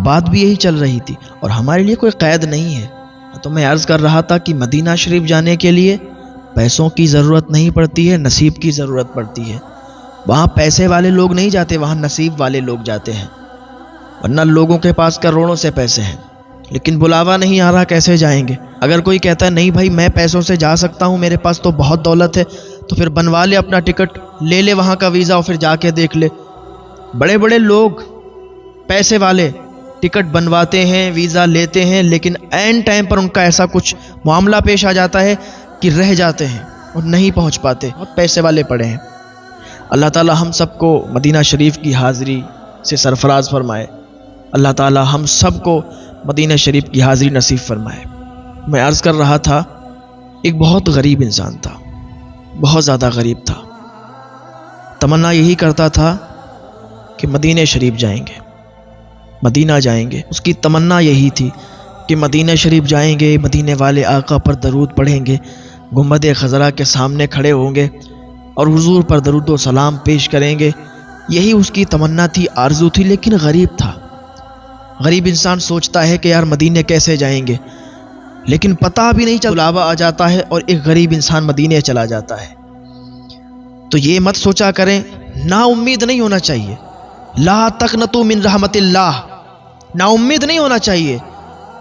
بات بھی یہی چل رہی تھی، اور ہمارے لیے کوئی قید نہیں ہے۔ تو میں عرض کر رہا تھا کہ مدینہ شریف جانے کے لیے پیسوں کی ضرورت نہیں پڑتی ہے، نصیب کی ضرورت پڑتی ہے۔ وہاں پیسے والے لوگ نہیں جاتے، وہاں نصیب والے لوگ جاتے ہیں، ورنہ لوگوں کے پاس کروڑوں سے پیسے ہیں لیکن بلاوا نہیں آ رہا، کیسے جائیں گے؟ اگر کوئی کہتا ہے نہیں بھائی میں پیسوں سے جا سکتا ہوں، میرے پاس تو بہت دولت ہے، تو پھر بنوا لے اپنا ٹکٹ، لے لے وہاں کا ویزا اور پھر جا کے دیکھ لے۔ بڑے بڑے لوگ پیسے والے ٹکٹ بنواتے ہیں، ویزا لیتے ہیں، لیکن عین ٹائم پر ان کا ایسا کچھ معاملہ پیش آ جاتا ہے کہ رہ جاتے ہیں اور نہیں پہنچ پاتے، بہت پیسے والے پڑے ہیں۔ اللہ تعالی ہم سب کو مدینہ شریف کی حاضری سے سرفراز فرمائے، اللہ تعالی ہم سب کو مدینہ شریف کی حاضری نصیب فرمائے۔ میں عرض کر رہا تھا، ایک بہت غریب انسان تھا، بہت زیادہ غریب تھا، تمنا یہی کرتا تھا کہ مدینہ شریف جائیں گے، مدینہ جائیں گے۔ اس کی تمنا یہی تھی کہ مدینہ شریف جائیں گے، مدینے والے آقا پر درود پڑھیں گے، گنبد خضرا کے سامنے کھڑے ہوں گے اور حضور پر درود و سلام پیش کریں گے۔ یہی اس کی تمنا تھی، آرزو تھی، لیکن غریب تھا۔ غریب انسان سوچتا ہے کہ یار مدینے کیسے جائیں گے، لیکن پتہ بھی نہیں چلتا، بلاوا آ جاتا ہے اور ایک غریب انسان مدینے چلا جاتا ہے۔ تو یہ مت سوچا کریں، نا امید نہیں ہونا چاہیے، لا تقنطوا من رحمت اللہ، نا امید نہیں ہونا چاہیے،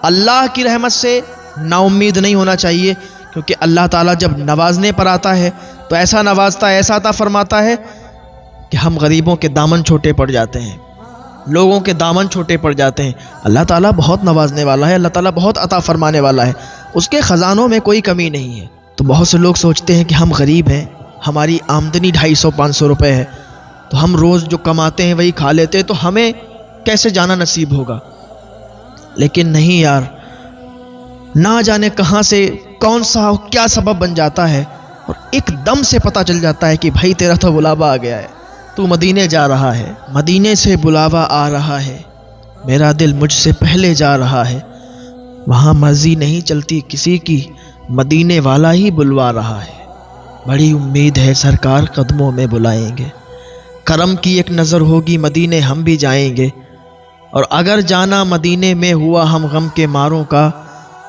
اللہ کی رحمت سے نا امید نہیں ہونا چاہیے، کیونکہ اللہ تعالیٰ جب نوازنے پر آتا ہے تو ایسا نوازتا ہے، ایسا عطا فرماتا ہے کہ ہم غریبوں کے دامن چھوٹے پڑ جاتے ہیں، لوگوں کے دامن چھوٹے پڑ جاتے ہیں۔ اللہ تعالیٰ بہت نوازنے والا ہے، اللہ تعالیٰ بہت عطا فرمانے والا ہے، اس کے خزانوں میں کوئی کمی نہیں ہے۔ تو بہت سے لوگ سوچتے ہیں کہ ہم غریب ہیں، ہماری آمدنی 250-500 روپے ہے، تو ہم روز جو کماتے ہیں وہی کھا لیتے ہیں، تو ہمیں کیسے جانا نصیب ہوگا؟ لیکن نہیں یار، نہ جانے کہاں سے کون سا کیا سبب بن جاتا ہے اور ایک دم سے پتہ چل جاتا ہے کہ بھائی تیرا تو بلاوا آ گیا ہے، تو مدینے جا رہا ہے، مدینے سے بلاوا آ رہا ہے، میرا دل مجھ سے پہلے جا رہا ہے، وہاں مرضی نہیں چلتی کسی کی، مدینے والا ہی بلوا رہا ہے، بڑی امید ہے سرکار قدموں میں بلائیں گے، کرم کی ایک نظر ہوگی مدینے ہم بھی جائیں گے، اور اگر جانا مدینے میں ہوا ہم غم کے ماروں کا،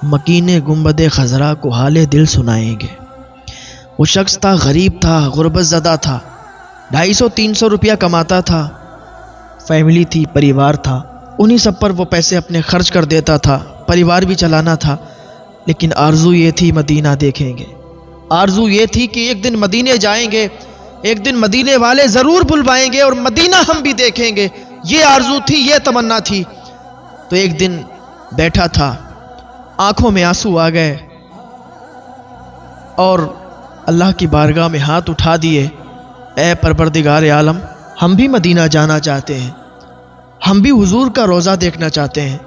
مکین گنبد خضرا کو حال دل سنائیں گے۔ وہ شخص تھا، غریب تھا، غربت زدہ تھا، 250-300 روپیہ کماتا تھا، فیملی تھی، پریوار تھا، انہی سب پر وہ پیسے اپنے خرچ کر دیتا تھا، پریوار بھی چلانا تھا، لیکن آرزو یہ تھی مدینہ دیکھیں گے، آرزو یہ تھی کہ ایک دن مدینے جائیں گے، ایک دن مدینے والے ضرور بلوائیں گے اور مدینہ ہم بھی دیکھیں گے، یہ آرزو تھی، یہ تمنا تھی۔ تو ایک دن بیٹھا تھا، آنکھوں میں آنسو آ گئے اور اللہ کی بارگاہ میں ہاتھ اٹھا دیے، اے پروردگار عالم، ہم بھی مدینہ جانا چاہتے ہیں، ہم بھی حضور کا روضہ دیکھنا چاہتے ہیں،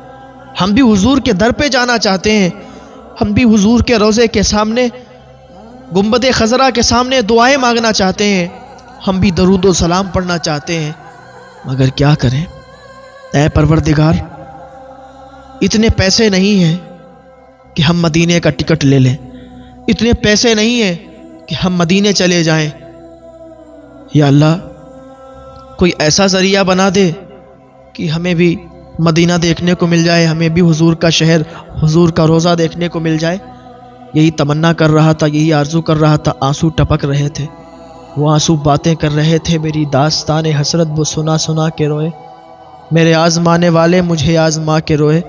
ہم بھی حضور کے در پہ جانا چاہتے ہیں، ہم بھی حضور کے روضے کے سامنے، گنبد خضرا کے سامنے دعائیں مانگنا چاہتے ہیں، ہم بھی درود و سلام پڑھنا چاہتے ہیں، مگر کیا کریں اے پروردگار، اتنے پیسے نہیں ہیں کہ ہم مدینے کا ٹکٹ لے لیں، اتنے پیسے نہیں ہیں کہ ہم مدینے چلے جائیں، یا اللہ کوئی ایسا ذریعہ بنا دے کہ ہمیں بھی مدینہ دیکھنے کو مل جائے، ہمیں بھی حضور کا شہر، حضور کا روضہ دیکھنے کو مل جائے۔ یہی تمنا کر رہا تھا، یہی آرزو کر رہا تھا، آنسو ٹپک رہے تھے، وہ آنسو باتیں کر رہے تھے، میری داستان حسرت وہ سنا سنا کے روئے، میرے آزمانے والے مجھے آزما کے روئے،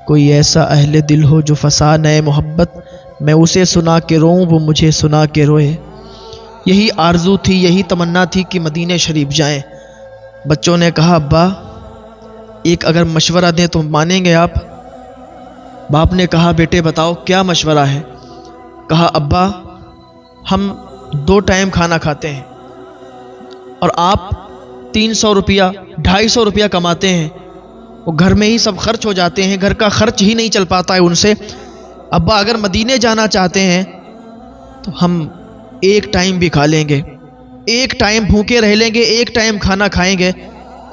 کوئی ایسا اہل دل ہو جو فسانہ محبت میں اسے سنا کے روؤں، وہ مجھے سنا کے روئے۔ یہی آرزو تھی، یہی تمنا تھی کہ مدینہ شریف جائیں۔ بچوں نے کہا ابا ایک اگر مشورہ دیں تو مانیں گے آپ؟ باپ نے کہا بیٹے بتاؤ کیا مشورہ ہے؟ کہا ابا ہم 2 ٹائم کھانا کھاتے ہیں اور آپ 300 روپیہ 250 روپیہ کماتے ہیں، وہ گھر میں ہی سب خرچ ہو جاتے ہیں، گھر کا خرچ ہی نہیں چل پاتا ہے ان سے۔ ابا اگر مدینے جانا چاہتے ہیں تو ہم 1 ٹائم بھی کھا لیں گے، 1 ٹائم بھوکے رہ لیں گے، 1 ٹائم کھانا کھائیں گے۔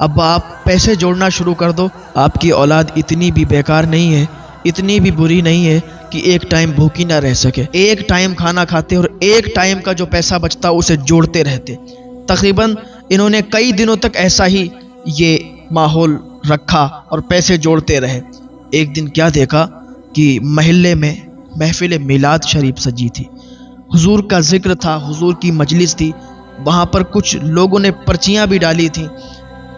ابا آپ پیسے جوڑنا شروع کر دو، آپ کی اولاد اتنی بھی بیکار نہیں ہے، اتنی بھی بری نہیں ہے کہ 1 ٹائم بھوکی نہ رہ سکے۔ 1 ٹائم کھانا کھاتے اور 1 ٹائم کا جو پیسہ بچتا اسے جوڑتے رہتے۔ تقریباً انہوں نے کئی دنوں تک ایسا ہی یہ ماحول رکھا اور پیسے جوڑتے رہے۔ ایک دن کیا دیکھا کہ محلے میں محفل میلاد شریف سجی تھی، حضور کا ذکر تھا، حضور کی مجلس تھی۔ وہاں پر کچھ لوگوں نے پرچیاں بھی ڈالی تھیں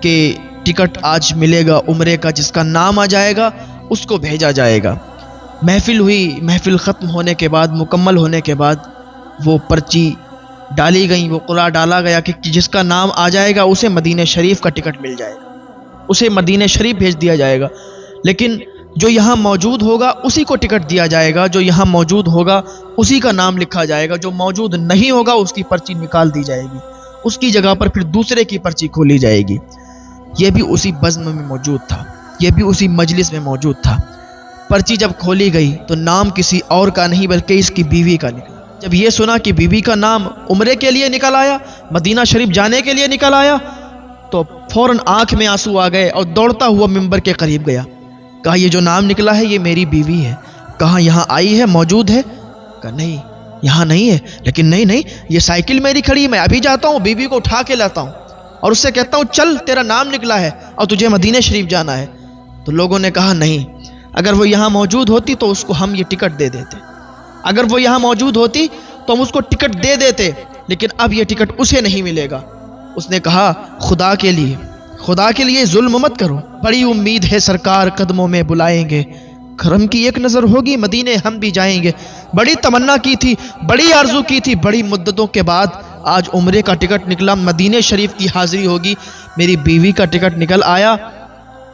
کہ ٹکٹ آج ملے گا عمرے کا، جس کا نام آ جائے گا اس کو بھیجا جائے گا۔ محفل ہوئی، محفل ختم ہونے کے بعد، مکمل ہونے کے بعد وہ پرچی ڈالی گئی، وہ قرعہ ڈالا گیا کہ جس کا نام آ جائے گا اسے مدینہ شریف کا ٹکٹ مل جائے گا، اسے مدینہ شریف بھیج دیا جائے گا۔ لیکن جو یہاں موجود ہوگا اسی کو ٹکٹ دیا جائے گا، جو یہاں موجود ہوگا اسی کا نام لکھا جائے گا، جو موجود نہیں ہوگا اس کی پرچی نکال دی جائے گی، اس کی جگہ پر پھر دوسرے کی پرچی کھولی جائے گی۔ یہ بھی اسی بزم میں موجود تھا، یہ بھی اسی مجلس میں موجود تھا۔ پرچی جب کھولی گئی تو نام کسی اور کا نہیں بلکہ اس کی بیوی کا نکلا۔ جب یہ سنا کہ بیوی کا نام عمرے کے لیے نکل آیا، مدینہ شریف جانے کے لیے نکل آیا، تو فوراً آنکھ میں آنسو آ گئے اور دوڑتا ہوا ممبر کے قریب گیا۔ کہا یہ جو نام نکلا ہے یہ میری بیوی ہے۔ کہا یہاں آئی ہے، موجود ہے؟ کہا نہیں یہاں نہیں ہے۔ لیکن نہیں یہ سائیکل میری کھڑی ہے، میں ابھی جاتا ہوں بیوی کو اٹھا کے لاتا ہوں اور اس سے کہتا ہوں چل تیرا نام نکلا ہے اور تجھے مدینہ شریف جانا ہے۔ تو لوگوں نے کہا نہیں، اگر وہ یہاں موجود ہوتی تو اس کو ہم یہ ٹکٹ دے دیتے، اگر وہ یہاں موجود ہوتی تو ہم اس کو ٹکٹ دے دیتے، لیکن اب یہ ٹکٹ اسے نہیں ملے گا۔ اس نے کہا خدا کے لیے ظلم مت کرو، بڑی امید ہے سرکار قدموں میں بلائیں گے، کرم کی ایک نظر ہوگی مدینے ہم بھی جائیں گے۔ بڑی تمنا کی تھی، بڑی آرزو کی تھی، بڑی مدتوں کے بعد آج عمرے کا ٹکٹ نکلا، مدینے شریف کی حاضری ہوگی، میری بیوی کا ٹکٹ نکل آیا۔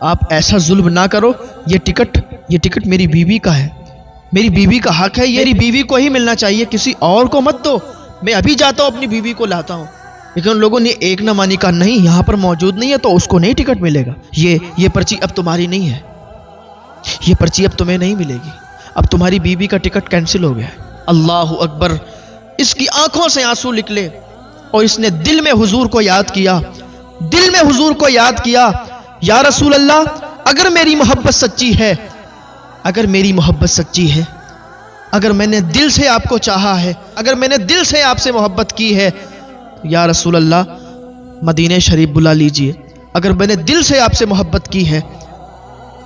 آپ ایسا ظلم نہ کرو، یہ ٹکٹ میری بیوی کا ہے، میری بیوی کا حق ہے، یہ میری بیوی کو ہی ملنا چاہیے، کسی اور کو مت دو، میں ابھی جاتا ہوں اپنی بیوی کو لاتا ہوں۔ لیکن لوگوں نے ایک نہ مانی، کہا نہیں یہاں پر موجود نہیں ہے تو اس کو نہیں ٹکٹ ملے گا، یہ پرچی اب تمہاری نہیں ہے، یہ پرچی اب تمہیں نہیں ملے گی، اب تمہاری بیوی کا ٹکٹ کینسل ہو گیا ہے۔ اللہ اکبر! اس کی آنکھوں سے آنسو نکلے اور اس نے دل میں حضور کو یاد کیا، یا رسول اللہ اگر میری محبت سچی ہے، اگر میں نے دل سے آپ کو چاہا ہے، اگر میں نے دل سے آپ سے محبت کی ہے، یا رسول اللہ مدینہ شریف بلا لیجئے، اگر میں نے دل سے آپ سے محبت کی ہے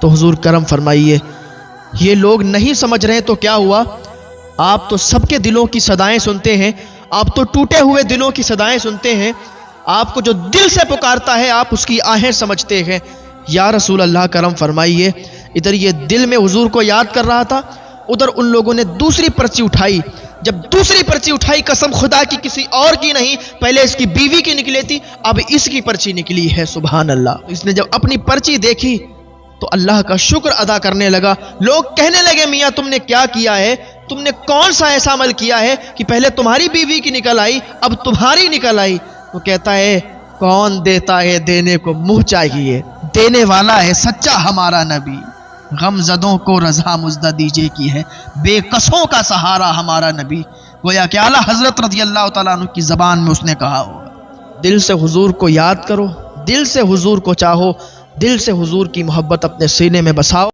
تو حضور کرم فرمائیے۔ یہ لوگ نہیں سمجھ رہے تو کیا ہوا، آپ تو سب کے دلوں کی صدائیں سنتے ہیں، آپ تو ٹوٹے ہوئے دلوں کی صدائیں سنتے ہیں، آپ کو جو دل سے پکارتا ہے آپ اس کی آہیں سمجھتے ہیں۔ یا رسول اللہ کرم فرمائیے۔ ادھر یہ دل میں حضور کو یاد کر رہا تھا، ادھر ان لوگوں نے دوسری پرچی اٹھائی۔ جب دوسری پرچی اٹھائی، قسم خدا کی کسی اور کی نہیں، پہلے اس کی بیوی کی نکلی تھی، اب اس کی پرچی نکلی ہے۔ سبحان اللہ! اس نے جب اپنی پرچی دیکھی تو اللہ کا شکر ادا کرنے لگا۔ لوگ کہنے لگے میاں تم نے کیا کیا ہے، تم نے کون سا ایسا عمل کیا ہے کہ پہلے تمہاری بیوی کی نکل آئی اب تمہاری نکل آئی؟ تو کہتا ہے کون دیتا ہے دینے کو منہ چاہیے، دینے والا ہے سچا ہمارا نبی، غم زدوں کو رضا مزدہ دیجے کی ہے، بے قصوں کا سہارا ہمارا نبی۔ گویا کہ اعلیٰ حضرت رضی اللہ تعالیٰ عنہ کی زبان میں اس نے کہا ہوگا۔ دل سے حضور کو یاد کرو، دل سے حضور کو چاہو، دل سے حضور کی محبت اپنے سینے میں بساؤ۔